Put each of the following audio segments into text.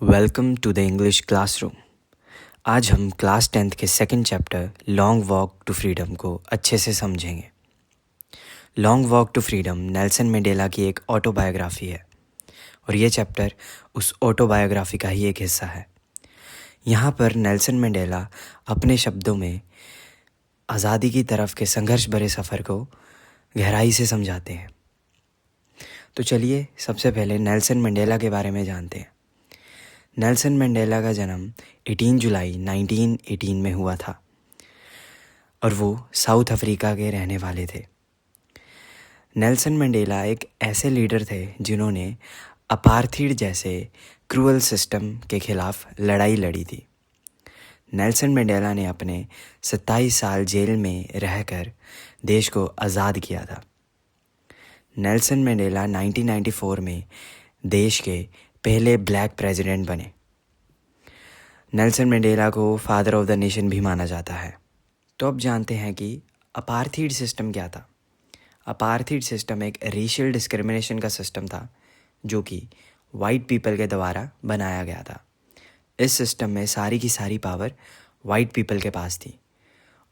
Welcome to the English classroom. आज हम class 10th के second chapter long walk to freedom को अच्छे से समझेंगे। Long walk to freedom Nelson Mandela की एक ऑटोबायोग्राफी है और ये चैप्टर उस ऑटोबायोग्राफी का ही एक हिस्सा है। यहाँ पर नेल्सन मंडेला अपने शब्दों में आज़ादी की तरफ के संघर्ष भरे सफ़र को गहराई से समझाते हैं। तो चलिए सबसे पहले नेल्सन मंडेला के बारे में जानते हैं। नेल्सन मंडेला का जन्म 18 जुलाई 1918 में हुआ था और वो साउथ अफ्रीका के रहने वाले थे। नेल्सन मंडेला एक ऐसे लीडर थे जिन्होंने अपार्थीड जैसे क्रूअल सिस्टम के खिलाफ लड़ाई लड़ी थी। नेल्सन मंडेला ने अपने 27 साल जेल में रहकर देश को आज़ाद किया था। नेल्सन मंडेला 1994 में देश के पहले ब्लैक प्रेसिडेंट बने। नेल्सन मंडेला को फादर ऑफ द नेशन भी माना जाता है। तो अब जानते हैं कि अपार्थीड सिस्टम क्या था। अपार्थीड सिस्टम एक रेशियल डिस्क्रिमिनेशन का सिस्टम था जो कि वाइट पीपल के द्वारा बनाया गया था। इस सिस्टम में सारी की सारी पावर वाइट पीपल के पास थी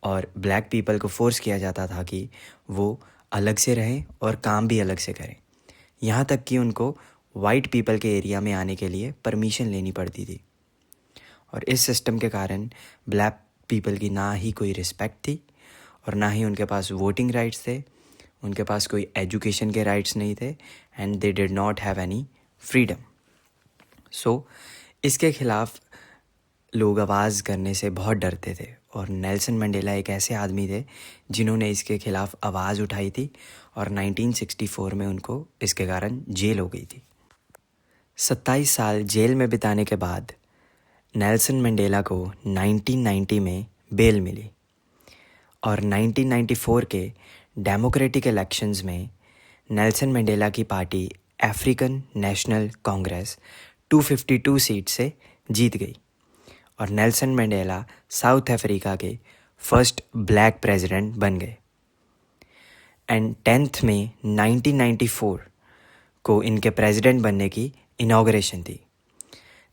और ब्लैक पीपल को फोर्स किया जाता था कि वो अलग से रहें और काम भी अलग से करें। यहाँ तक कि उनको वाइट पीपल के एरिया में आने के लिए परमिशन लेनी पड़ती थी और इस सिस्टम के कारण ब्लैक पीपल की ना ही कोई रिस्पेक्ट थी और ना ही उनके पास वोटिंग राइट्स थे, उनके पास कोई एजुकेशन के राइट्स नहीं थे and they did not have any freedom. So इसके खिलाफ लोग आवाज़ करने से बहुत डरते थे और नेल्सन मंडेला एक ऐसे आदमी थे जिन्होंने इसके खिलाफ आवाज़ उठाई थी और 1964 में उनको इसके कारण जेल हो गई थी। 27 साल जेल में बिताने के बाद नेल्सन मंडेला को 1990 में बेल मिली और 1994 के डेमोक्रेटिक इलेक्शंस में नेल्सन मंडेला की party African national Congress 252 seat से जीत गई और नेल्सन मंडेला साउथ अफ्रीका के फर्स्ट ब्लैक प्रेसिडेंट बन गए। एंड 10th में 1994 को इनके प्रेसिडेंट बनने की इनॉग्रेशन थी।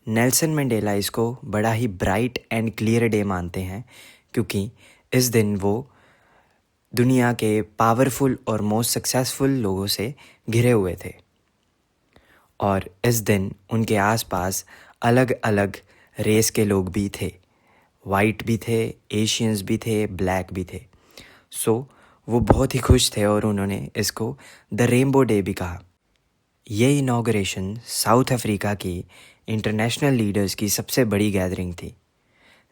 नेल्सन मंडेला इसको बड़ा ही ब्राइट एंड क्लियर डे मानते हैं क्योंकि इस दिन वो दुनिया के पावरफुल और मोस्ट सक्सेसफुल लोगों से घिरे हुए थे और इस दिन उनके आसपास अलग अलग रेस के लोग भी थे, वाइट भी थे, एशियंस भी थे, ब्लैक भी थे। सो वो बहुत ही खुश थे और उन्होंने इसको द रेनबो डे भी कहा। ये इनॉग्रेशन साउथ अफ्रीका की इंटरनेशनल लीडर्स की सबसे बड़ी गैदरिंग थी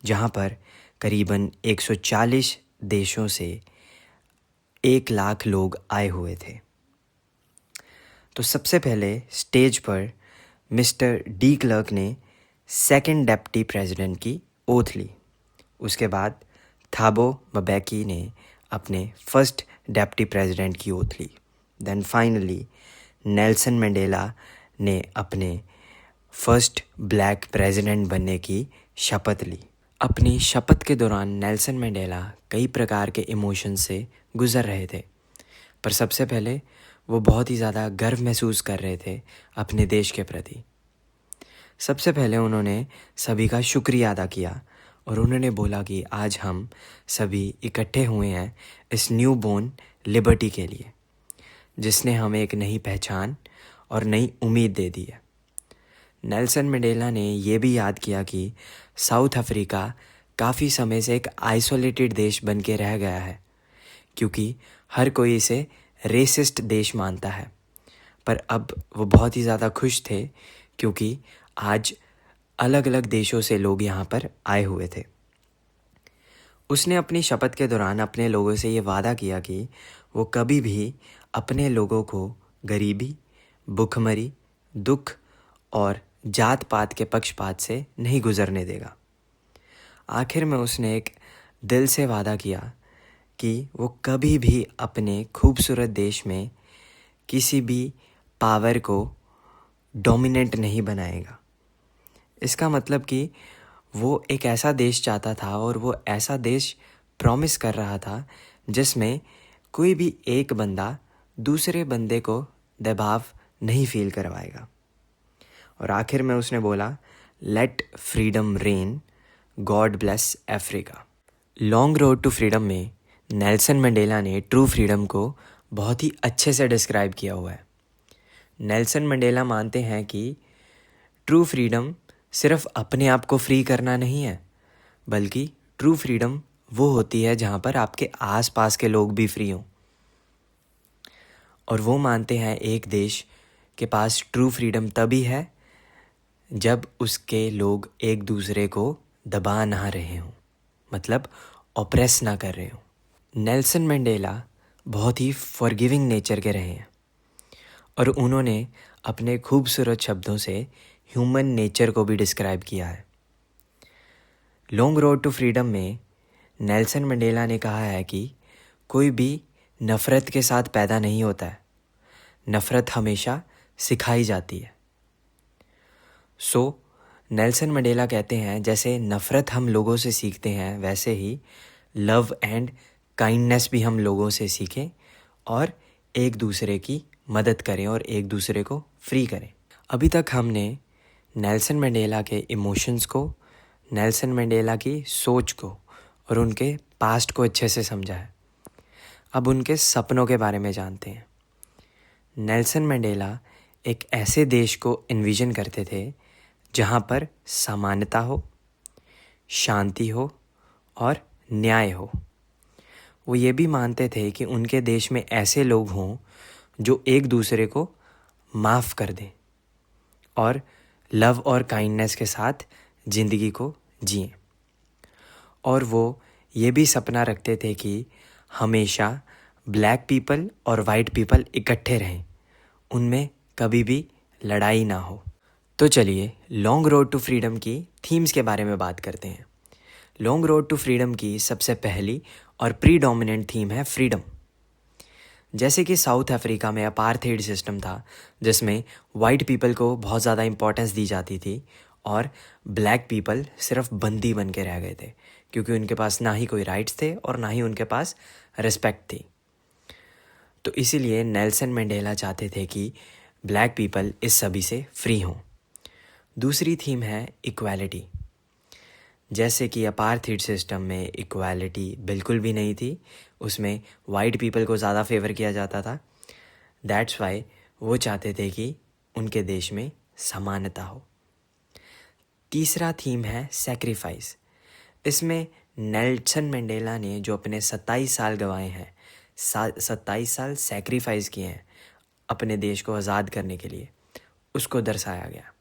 जहाँ पर करीबन 140 देशों से 1 लाख लोग आए हुए थे। तो सबसे पहले स्टेज पर मिस्टर डी क्लर्क ने सेकंड डेप्टी प्रेसिडेंट की ओथ ली। उसके बाद थाबो mbeki ने अपने फर्स्ट डेप्टी प्रेसिडेंट की ओथ ली। देन फाइनली नेल्सन मंडेला ने अपने फर्स्ट ब्लैक प्रेसिडेंट बनने की शपथ ली। अपनी शपथ के दौरान नेल्सन मंडेला कई प्रकार के इमोशन से गुजर रहे थे, पर सबसे पहले वो बहुत ही ज़्यादा गर्व महसूस कर रहे थे अपने देश के प्रति। सबसे पहले उन्होंने सभी का शुक्रिया अदा किया और उन्होंने बोला कि आज हम सभी इकट्ठे हुए हैं इस न्यू बोर्न लिबर्टी के लिए, जिसने हमें एक नई पहचान और नई उम्मीद दे दी है। नेल्सन मंडेला ने ये भी याद किया कि साउथ अफ्रीका काफ़ी समय से एक आइसोलेटेड देश बन के रह गया है क्योंकि हर कोई इसे रेसिस्ट देश मानता है, पर अब वो बहुत ही ज़्यादा खुश थे क्योंकि आज अलग अलग देशों से लोग यहाँ पर आए हुए थे। उसने अपनी शपथ के दौरान अपने लोगों से ये वादा किया कि वो कभी भी अपने लोगों को गरीबी, भुखमरी, दुख और जात पात के पक्षपात से नहीं गुजरने देगा। आखिर में उसने एक दिल से वादा किया कि वो कभी भी अपने खूबसूरत देश में किसी भी पावर को डोमिनेंट नहीं बनाएगा। इसका मतलब कि वो एक ऐसा देश चाहता था और वो ऐसा देश प्रॉमिस कर रहा था जिसमें कोई भी एक बंदा दूसरे बंदे को दबाव नहीं फील करवाएगा। और आखिर में उसने बोला, let freedom reign, God bless Africa. Long road to freedom में नेल्सन मंडेला ने ट्रू फ्रीडम को बहुत ही अच्छे से डिस्क्राइब किया हुआ है। नेल्सन मंडेला मानते हैं कि ट्रू फ्रीडम सिर्फ अपने आप को फ्री करना नहीं है, बल्कि ट्रू फ्रीडम वो होती है जहाँ पर आपके आसपास के लोग भी फ्री हों। और वो मानते हैं एक देश के पास ट्रू फ्रीडम तभी है जब उसके लोग एक दूसरे को दबा ना रहे हों, मतलब ऑप्रेस ना कर रहे हों। नेल्सन मंडेला बहुत ही फॉरगिविंग नेचर के रहे हैं और उन्होंने अपने खूबसूरत शब्दों से ह्यूमन नेचर को भी डिस्क्राइब किया है। लॉन्ग रोड टू फ्रीडम में नेल्सन मंडेला ने कहा है कि कोई भी नफ़रत के साथ पैदा नहीं होता है, नफ़रत हमेशा सिखाई जाती है। नेल्सन मंडेला कहते हैं जैसे नफ़रत हम लोगों से सीखते हैं, वैसे ही लव एंड काइंडनेस भी हम लोगों से सीखें और एक दूसरे की मदद करें और एक दूसरे को फ्री करें। अभी तक हमने नेल्सन मंडेला के इमोशंस को, नेल्सन मंडेला की सोच को और उनके पास्ट को अच्छे से समझा है। अब उनके सपनों के बारे में जानते हैं। नेल्सन मंडेला एक ऐसे देश को इन्विजन करते थे जहाँ पर समानता हो, शांति हो और न्याय हो। वो ये भी मानते थे कि उनके देश में ऐसे लोग हों जो एक दूसरे को माफ़ कर दें और लव और काइंडनेस के साथ ज़िंदगी को जिएं। और वो ये भी सपना रखते थे कि हमेशा ब्लैक पीपल और वाइट पीपल इकट्ठे रहें, उनमें कभी भी लड़ाई ना हो। तो चलिए लॉन्ग रोड टू फ्रीडम की थीम्स के बारे में बात करते हैं। लॉन्ग रोड टू फ्रीडम की सबसे पहली और प्रीडोमिनेंट थीम है फ्रीडम। जैसे कि साउथ अफ्रीका में अपार्थाइड सिस्टम था जिसमें वाइट पीपल को बहुत ज़्यादा इम्पोर्टेंस दी जाती थी और ब्लैक पीपल सिर्फ बंदी बन के रह गए थे, क्योंकि उनके पास ना ही कोई राइट्स थे और ना ही उनके पास रिस्पेक्ट थी। तो इसीलिए नेल्सन मंडेला चाहते थे कि ब्लैक पीपल इस सभी से फ्री हों। दूसरी थीम है इक्वालिटी। जैसे कि अपार्थाइड सिस्टम में इक्वालिटी बिल्कुल भी नहीं थी, उसमें वाइट पीपल को ज़्यादा फेवर किया जाता था। दैट्स वाई वो चाहते थे कि उनके देश में समानता हो। तीसरा थीम है सैक्रिफाइस। इसमें नेल्सन मंडेला ने जो अपने 27 साल गंवाए हैं, 27 साल सैक्रिफाइस किए हैं अपने देश को आज़ाद करने के लिए, उसको दर्शाया गया।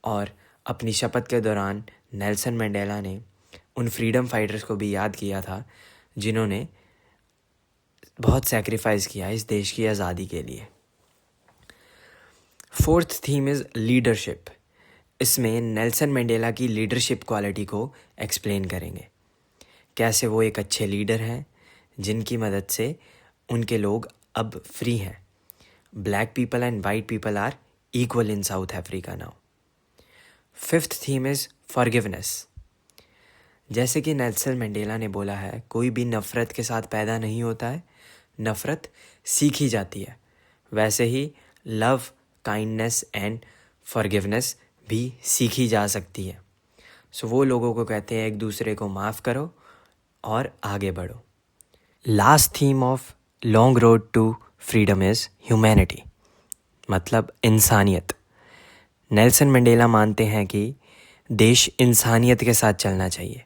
और अपनी शपथ के दौरान नेल्सन मंडेला ने उन फ्रीडम फाइटर्स को भी याद किया था जिन्होंने बहुत सैक्रिफाइस किया इस देश की आज़ादी के लिए। Fourth theme is leadership. इसमें नेल्सन मंडेला की लीडरशिप क्वालिटी को एक्सप्लेन करेंगे, कैसे वो एक अच्छे लीडर हैं जिनकी मदद से उनके लोग अब फ्री हैं। Black people and white people are equal in South Africa now. Fifth theme is forgiveness. जैसे कि नेल्सन मंडेला ने बोला है, कोई भी नफ़रत के साथ पैदा नहीं होता है, नफ़रत सीखी जाती है। वैसे ही लव, काइंडनेस एंड फॉरगिवनेस भी सीखी जा सकती है। सो वो लोगों को कहते हैं एक दूसरे को माफ़ करो और आगे बढ़ो। Last theme of long road to freedom is humanity, मतलब इंसानियत। नेल्सन मंडेला मानते हैं कि देश इंसानियत के साथ चलना चाहिए,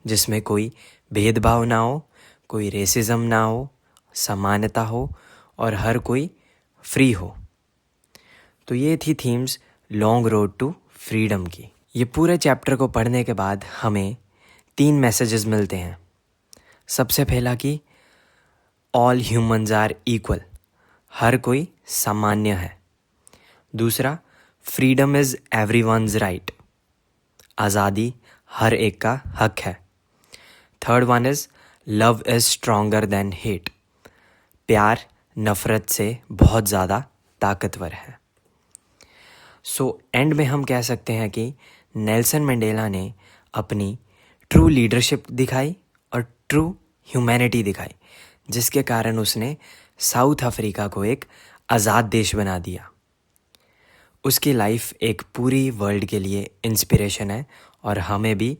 जिसमें कोई भेदभाव ना हो, कोई रेसिज्म ना हो, समानता हो और हर कोई फ्री हो। तो ये थी themes long road to freedom की। ये पूरे चैप्टर को पढ़ने के बाद हमें 3 मैसेजेस मिलते हैं। सबसे पहला कि ऑल ह्यूमन्स आर इक्वल, हर कोई सामान्य है। दूसरा, फ्रीडम इज़ एवरीवन्स राइट, आज़ादी हर एक का हक है। Third one is love is stronger than hate, प्यार नफ़रत से बहुत ज़्यादा ताकतवर है। एंड में हम कह सकते हैं कि नेल्सन मंडेला ने अपनी ट्रू लीडरशिप दिखाई और ट्रू ह्यूमैनिटी दिखाई, जिसके कारण उसने साउथ अफ्रीका को एक आज़ाद देश बना दिया। उसकी लाइफ एक पूरी वर्ल्ड के लिए इंस्पिरेशन है और हमें भी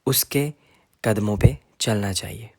उसके कदमों पे चलना चाहिए।